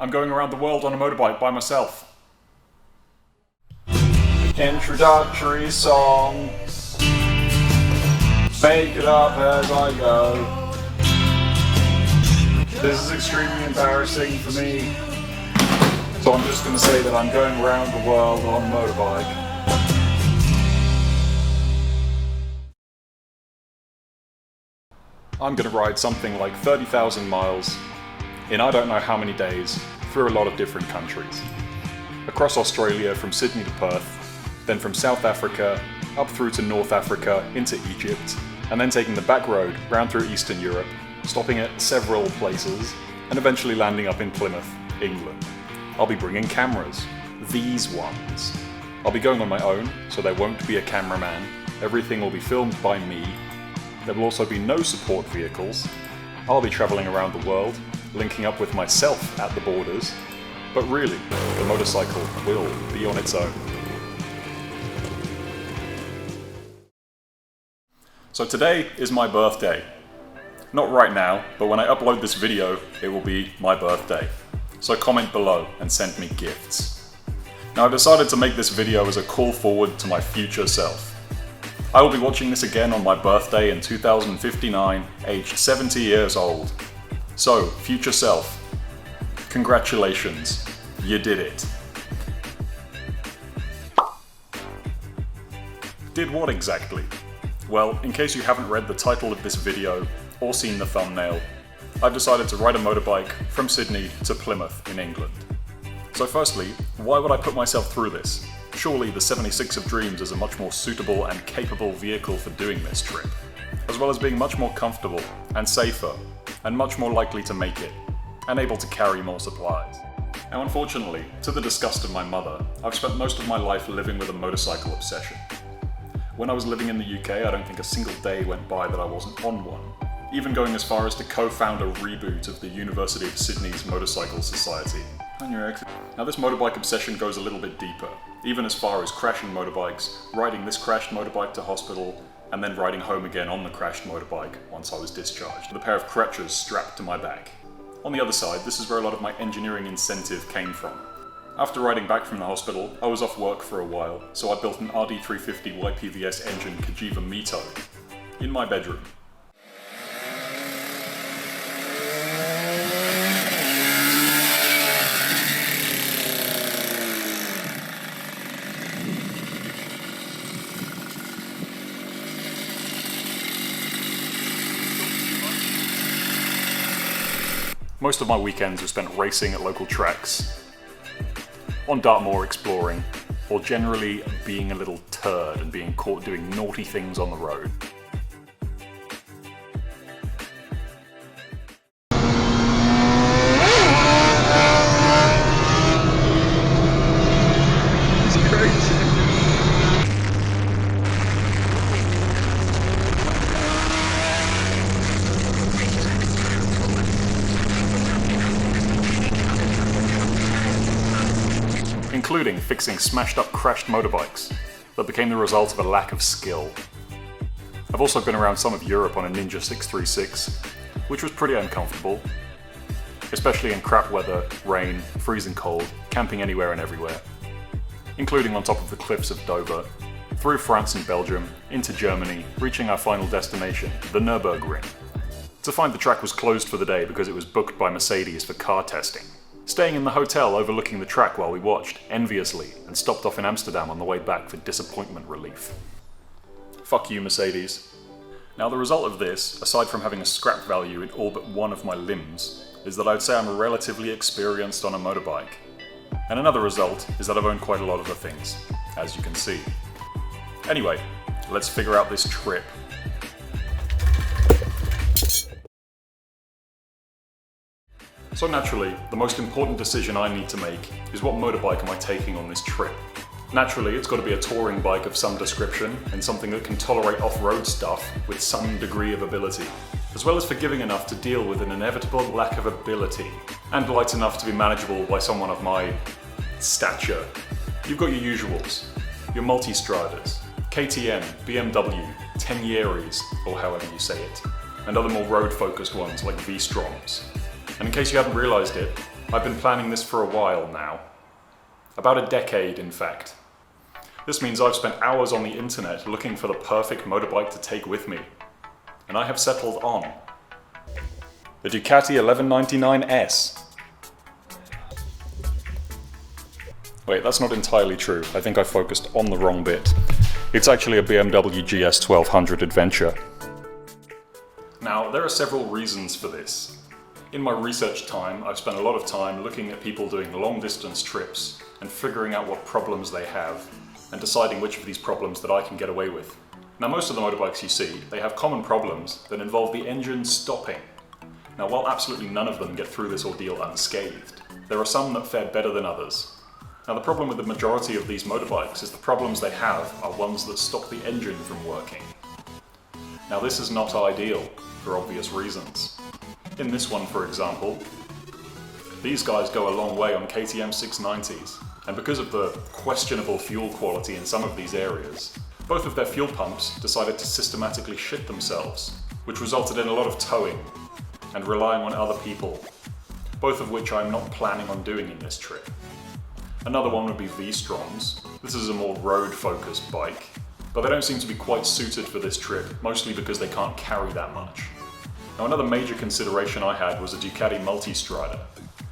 I'm going around the world on a motorbike by myself. Introductory song. Make it up as I go. This is extremely embarrassing for me. So I'm just going to say that I'm going around the world on a motorbike. I'm going to ride something like 30,000 miles in I don't know how many days through a lot of different countries. Across Australia from Sydney to Perth, then from South Africa up through to North Africa into Egypt, and then taking the back road round through Eastern Europe, stopping at several places, and eventually landing up in Plymouth, England. I'll be bringing cameras. These ones. I'll be going on my own, so there won't be a cameraman. Everything will be filmed by me. There will also be no support vehicles. I'll be travelling around the world, linking up with myself at the borders, but really, the motorcycle will be on its own. So today is my birthday. Not right now, but when I upload this video, it will be my birthday. So comment below and send me gifts. Now I've decided to make this video as a call forward to my future self. I will be watching this again on my birthday in 2059, aged 70 years old. So, future self, congratulations, you did it. Did what exactly? Well, in case you haven't read the title of this video or seen the thumbnail, I've decided to ride a motorbike from Sydney to Plymouth in England. So firstly, why would I put myself through this? Surely the 76 of Dreams is a much more suitable and capable vehicle for doing this trip, as well as being much more comfortable and safer, and much more likely to make it, and able to carry more supplies. Now unfortunately, to the disgust of my mother, I've spent most of my life living with a motorcycle obsession. When I was living in the UK, I don't think a single day went by that I wasn't on one, even going as far as to co-found a reboot of the University of Sydney's Motorcycle Society. Now this motorbike obsession goes a little bit deeper, even as far as crashing motorbikes, riding this crashed motorbike to hospital, and then riding home again on the crashed motorbike once I was discharged, with a pair of crutches strapped to my back. On the other side, this is where a lot of my engineering incentive came from. After riding back from the hospital, I was off work for a while, so I built an RD350 YPVS engine Kajiva Mito in my bedroom. Most of my weekends were spent racing at local tracks, on Dartmoor exploring, or generally being a little turd and being caught doing naughty things on the road. It's crazy. Including fixing smashed up crashed motorbikes that became the result of a lack of skill. I've also been around some of Europe on a Ninja 636, which was pretty uncomfortable, especially in crap weather, rain, freezing cold, camping anywhere and everywhere, including on top of the cliffs of Dover, through France and Belgium, into Germany, reaching our final destination, the Nürburgring. To find the track was closed for the day because it was booked by Mercedes for car testing. Staying in the hotel overlooking the track while we watched, enviously, and stopped off in Amsterdam on the way back for disappointment relief. Fuck you, Mercedes. Now the result of this, aside from having a scrap value in all but one of my limbs, is that I'd say I'm relatively experienced on a motorbike. And another result is that I've owned quite a lot of the things, as you can see. Anyway, let's figure out this trip. So naturally, the most important decision I need to make is what motorbike am I taking on this trip? Naturally, it's got to be a touring bike of some description and something that can tolerate off-road stuff with some degree of ability, as well as forgiving enough to deal with an inevitable lack of ability, and light enough to be manageable by someone of my stature. You've got your usuals, your multi-stradas, KTM, BMW, 10 Yearies, or however you say it, and other more road-focused ones like V-Stroms. And in case you hadn't realised it, I've been planning this for a while now. About a decade, in fact. This means I've spent hours on the internet looking for the perfect motorbike to take with me. And I have settled on the Ducati 1199S. Wait, that's not entirely true. I think I focused on the wrong bit. It's actually a BMW GS 1200 Adventure. Now, there are several reasons for this. In my research time, I've spent a lot of time looking at people doing long distance trips and figuring out what problems they have and deciding which of these problems that I can get away with. Now, most of the motorbikes you see, they have common problems that involve the engine stopping. Now, while absolutely none of them get through this ordeal unscathed, there are some that fare better than others. Now, the problem with the majority of these motorbikes is the problems they have are ones that stop the engine from working. Now, this is not ideal for obvious reasons. In this one, for example, these guys go a long way on KTM 690s, and because of the questionable fuel quality in some of these areas, both of their fuel pumps decided to systematically shit themselves, which resulted in a lot of towing and relying on other people, both of which I'm not planning on doing in this trip. Another one would be V-Stroms. This is a more road-focused bike, but they don't seem to be quite suited for this trip, mostly because they can't carry that much. Now, another major consideration I had was a Ducati Multistrada,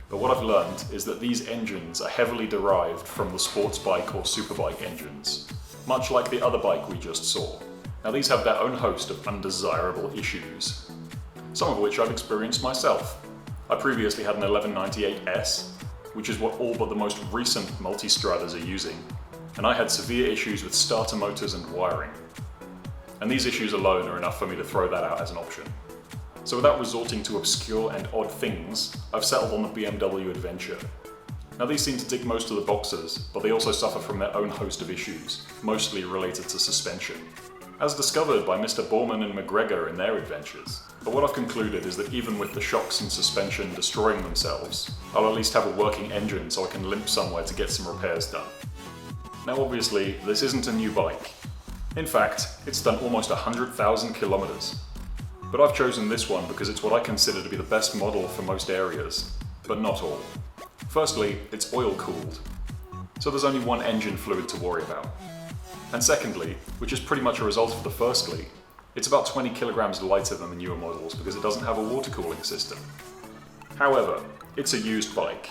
but what I've learned is that these engines are heavily derived from the sports bike or superbike engines, much like the other bike we just saw. Now, these have their own host of undesirable issues, some of which I've experienced myself. I previously had an 1198S, which is what all but the most recent Multistradas are using, and I had severe issues with starter motors and wiring. And these issues alone are enough for me to throw that out as an option. So without resorting to obscure and odd things, I've settled on the BMW Adventure. Now, these seem to tick most of the boxes, but they also suffer from their own host of issues, mostly related to suspension, as discovered by Mr. Borman and McGregor in their adventures. But what I've concluded is that even with the shocks and suspension destroying themselves, I'll at least have a working engine so I can limp somewhere to get some repairs done. Now, obviously, this isn't a new bike. In fact, it's done almost 100,000 kilometers. But I've chosen this one because it's what I consider to be the best model for most areas, but not all. Firstly, it's oil-cooled, so there's only one engine fluid to worry about. And secondly, which is pretty much a result of the firstly, it's about 20 kilograms lighter than the newer models because it doesn't have a water cooling system. However, it's a used bike.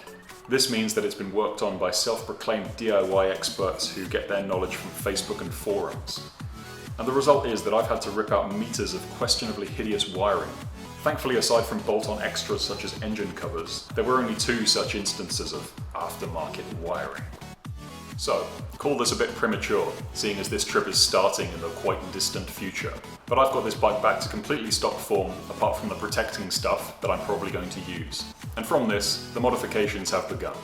This means that it's been worked on by self-proclaimed DIY experts who get their knowledge from Facebook and forums. And the result is that I've had to rip out meters of questionably hideous wiring. Thankfully, aside from bolt-on extras such as engine covers, there were only 2 such instances of aftermarket wiring. So, call this a bit premature, seeing as this trip is starting in the quite distant future. But I've got this bike back to completely stock form, apart from the protecting stuff that I'm probably going to use. And from this, the modifications have begun.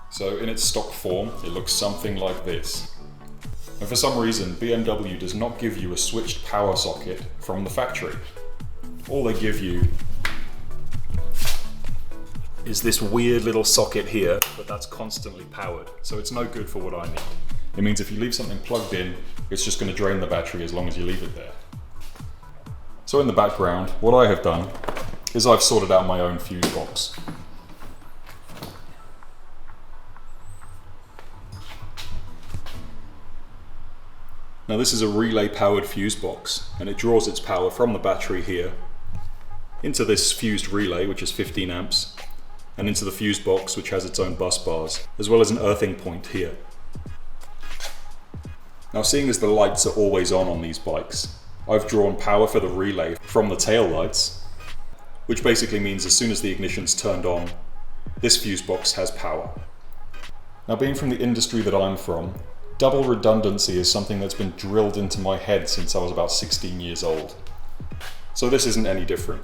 So in its stock form, it looks something like this. And for some reason, BMW does not give you a switched power socket from the factory. All they give you is this weird little socket here, but that's constantly powered, so it's no good for what I need. It means if you leave something plugged in, it's just going to drain the battery as long as you leave it there. So in the background, what I have done is I've sorted out my own fuse box. Now, this is a relay powered fuse box, and it draws its power from the battery here into this fused relay, which is 15 amps, and into the fuse box, which has its own bus bars, as well as an earthing point here. Now, seeing as the lights are always on these bikes, I've drawn power for the relay from the tail lights, which basically means as soon as the ignition's turned on, this fuse box has power. Now, being from the industry that I'm from, double redundancy is something that's been drilled into my head since I was about 16 years old. So this isn't any different.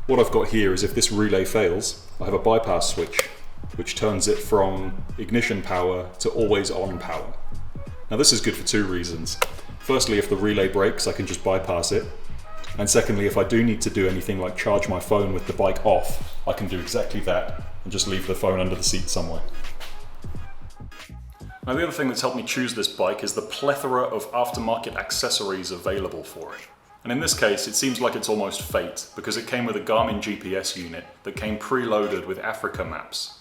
What I've got here is if this relay fails, I have a bypass switch, which turns it from ignition power to always on power. Now, this is good for 2 reasons. Firstly, if the relay breaks, I can just bypass it. And secondly, if I do need to do anything like charge my phone with the bike off, I can do exactly that and just leave the phone under the seat somewhere. Now, the other thing that's helped me choose this bike is the plethora of aftermarket accessories available for it. And in this case, it seems like it's almost fate, because it came with a Garmin GPS unit that came preloaded with Africa maps.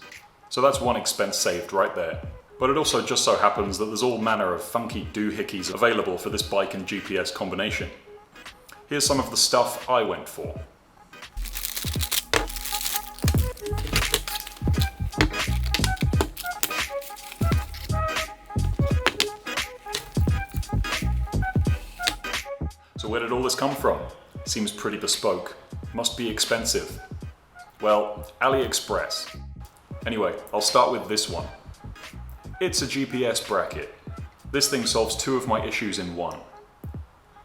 So that's one expense saved right there. But it also just so happens that there's all manner of funky doohickeys available for this bike and GPS combination. Here's some of the stuff I went for. So where did all this come from? Seems pretty bespoke. Must be expensive. Well, AliExpress. Anyway, I'll start with this one. It's a GPS bracket. This thing solves two of my issues in one.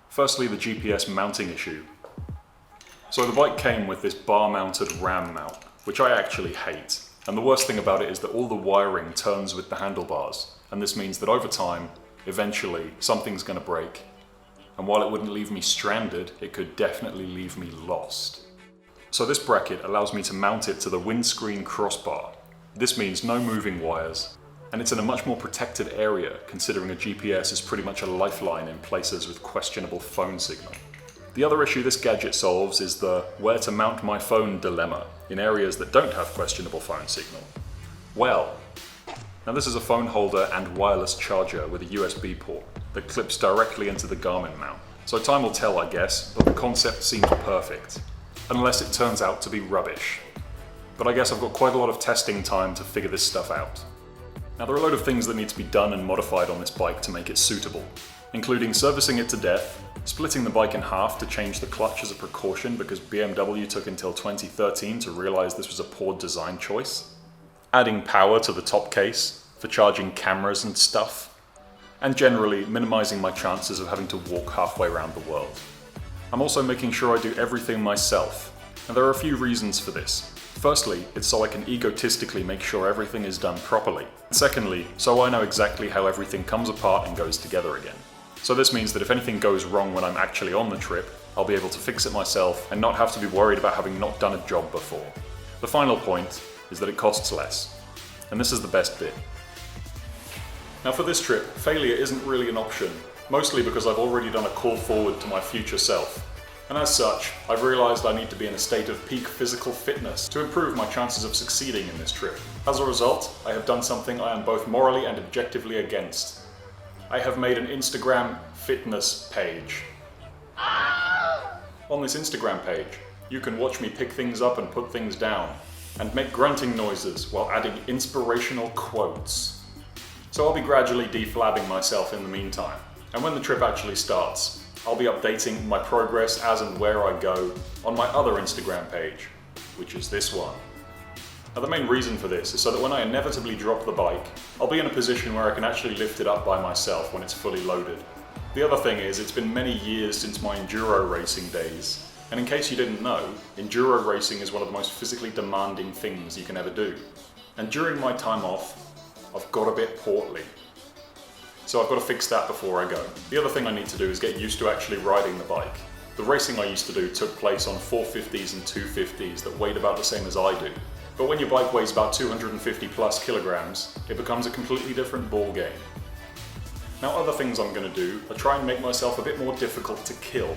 Firstly, the GPS mounting issue. So the bike came with this bar-mounted RAM mount, which I actually hate. And the worst thing about it is that all the wiring turns with the handlebars. And this means that over time, eventually, something's gonna break. And while it wouldn't leave me stranded, it could definitely leave me lost. So this bracket allows me to mount it to the windscreen crossbar. This means no moving wires, and it's in a much more protected area, considering a GPS is pretty much a lifeline in places with questionable phone signal. The other issue this gadget solves is the where to mount my phone dilemma in areas that don't have questionable phone signal. Well, now this is a phone holder and wireless charger with a USB port that clips directly into the Garmin mount. So time will tell, I guess, but the concept seems perfect. Unless it turns out to be rubbish. But I guess I've got quite a lot of testing time to figure this stuff out. Now there are a load of things that need to be done and modified on this bike to make it suitable, including servicing it to death, splitting the bike in half to change the clutch as a precaution because BMW took until 2013 to realize this was a poor design choice, adding power to the top case for charging cameras and stuff, and generally minimizing my chances of having to walk halfway around the world. I'm also making sure I do everything myself, and there are a few reasons for this. Firstly, it's so I can egotistically make sure everything is done properly. Secondly, so I know exactly how everything comes apart and goes together again. So this means that if anything goes wrong when I'm actually on the trip, I'll be able to fix it myself and not have to be worried about having not done a job before. The final point is that it costs less, and this is the best bit. Now for this trip, failure isn't really an option, mostly because I've already done a call forward to my future self. And as such, I've realised I need to be in a state of peak physical fitness to improve my chances of succeeding in this trip. As a result, I have done something I am both morally and objectively against. I have made an Instagram fitness page. On this Instagram page, you can watch me pick things up and put things down, and make grunting noises while adding inspirational quotes. So I'll be gradually deflabbing myself in the meantime. And when the trip actually starts, I'll be updating my progress as and where I go on my other Instagram page, which is this one. Now the main reason for this is so that when I inevitably drop the bike, I'll be in a position where I can actually lift it up by myself when it's fully loaded. The other thing is, it's been many years since my enduro racing days, and in case you didn't know, enduro racing is one of the most physically demanding things you can ever do. And during my time off, I've got a bit portly. So I've got to fix that before I go. The other thing I need to do is get used to actually riding the bike. The racing I used to do took place on 450s and 250s that weighed about the same as I do. But when your bike weighs about 250 plus kilograms, it becomes a completely different ball game. Now other things I'm going to do are try and make myself a bit more difficult to kill.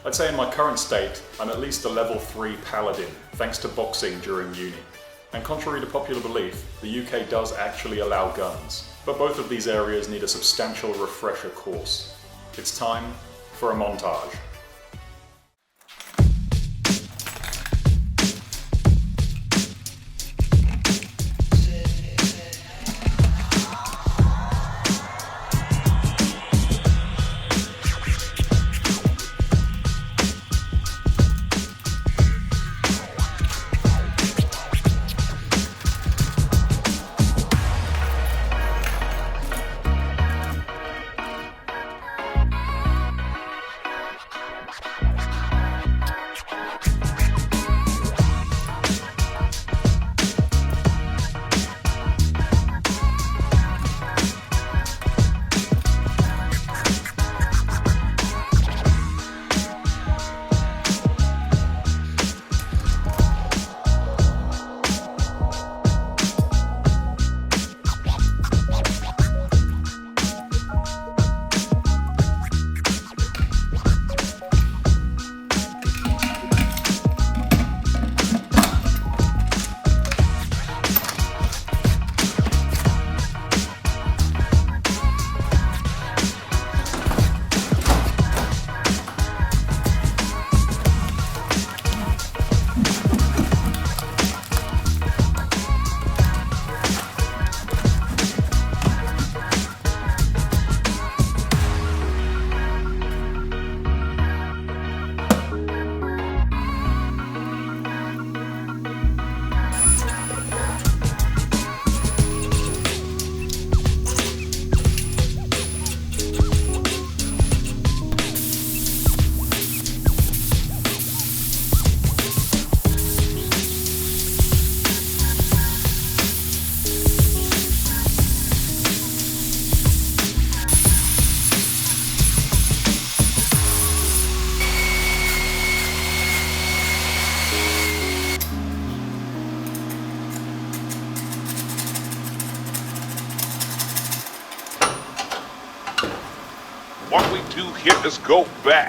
I'd say in my current state, I'm at least a level 3 paladin, thanks to boxing during uni. And contrary to popular belief, the UK does actually allow guns. But both of these areas need a substantial refresher course. It's time for a montage. What we do here is go back.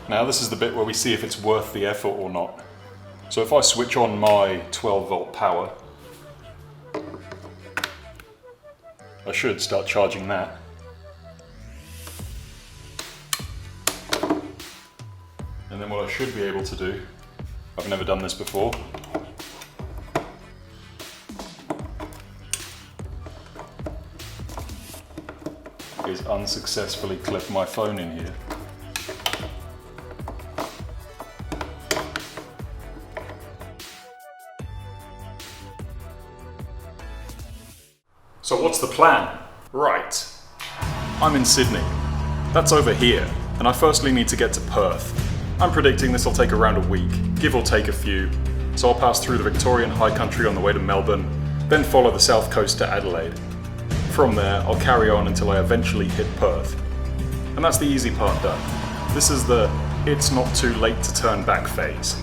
Now this is the bit where we see if it's worth the effort or not. So if I switch on my 12 volt power, I should start charging that. And then what I should be able to do, I've never done this before, is unsuccessfully clip my phone in here. So what's the plan? Right. I'm in Sydney. That's over here, and I firstly need to get to Perth. I'm predicting this will take around a week, give or take a few, so I'll pass through the Victorian High Country on the way to Melbourne, then follow the south coast to Adelaide. From there, I'll carry on until I eventually hit Perth. And that's the easy part done. This is the it's not too late to turn back phase.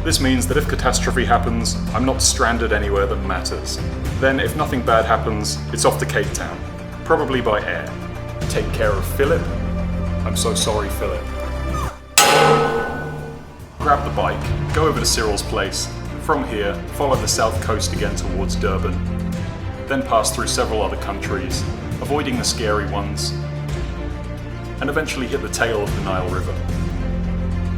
This means that if catastrophe happens, I'm not stranded anywhere that matters. Then, if nothing bad happens, it's off to Cape Town, probably by air. Take care of Philip. I'm so sorry, Philip. Grab the bike, go over to Cyril's place. From here, follow the south coast again towards Durban. Then pass through several other countries, avoiding the scary ones, and eventually hit the tail of the Nile River.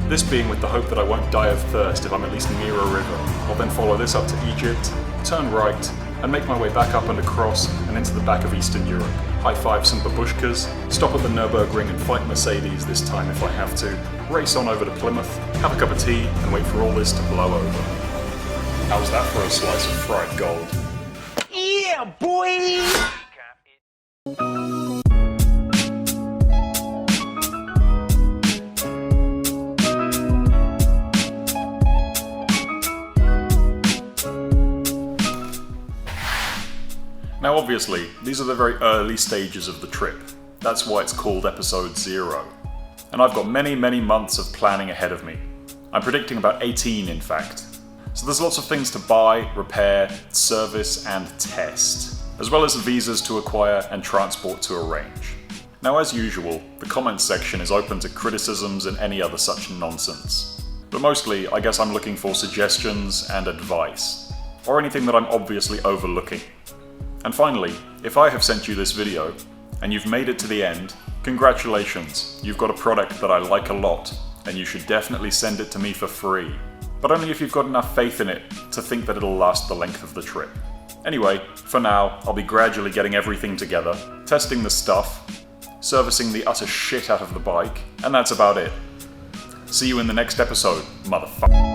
This being with the hope that I won't die of thirst if I'm at least near a river. I'll then follow this up to Egypt, turn right, and make my way back up and across and into the back of Eastern Europe. High-five some babushkas, stop at the Nürburgring and fight Mercedes this time if I have to, race on over to Plymouth, have a cup of tea, and wait for all this to blow over. How's that for a slice of fried gold? Yeah, boy! Now obviously, these are the very early stages of the trip. That's why it's called episode 0. And I've got many months of planning ahead of me. I'm predicting about 18 in fact. So there's lots of things to buy, repair, service and test, as well as visas to acquire and transport to arrange. Now as usual, the comments section is open to criticisms and any other such nonsense. But mostly, I guess I'm looking for suggestions and advice, or anything that I'm obviously overlooking. And finally, if I have sent you this video, and you've made it to the end, congratulations, you've got a product that I like a lot, and you should definitely send it to me for free. But only if you've got enough faith in it to think that it'll last the length of the trip. Anyway, for now, I'll be gradually getting everything together, testing the stuff, servicing the utter shit out of the bike, and that's about it. See you in the next episode, motherfucker.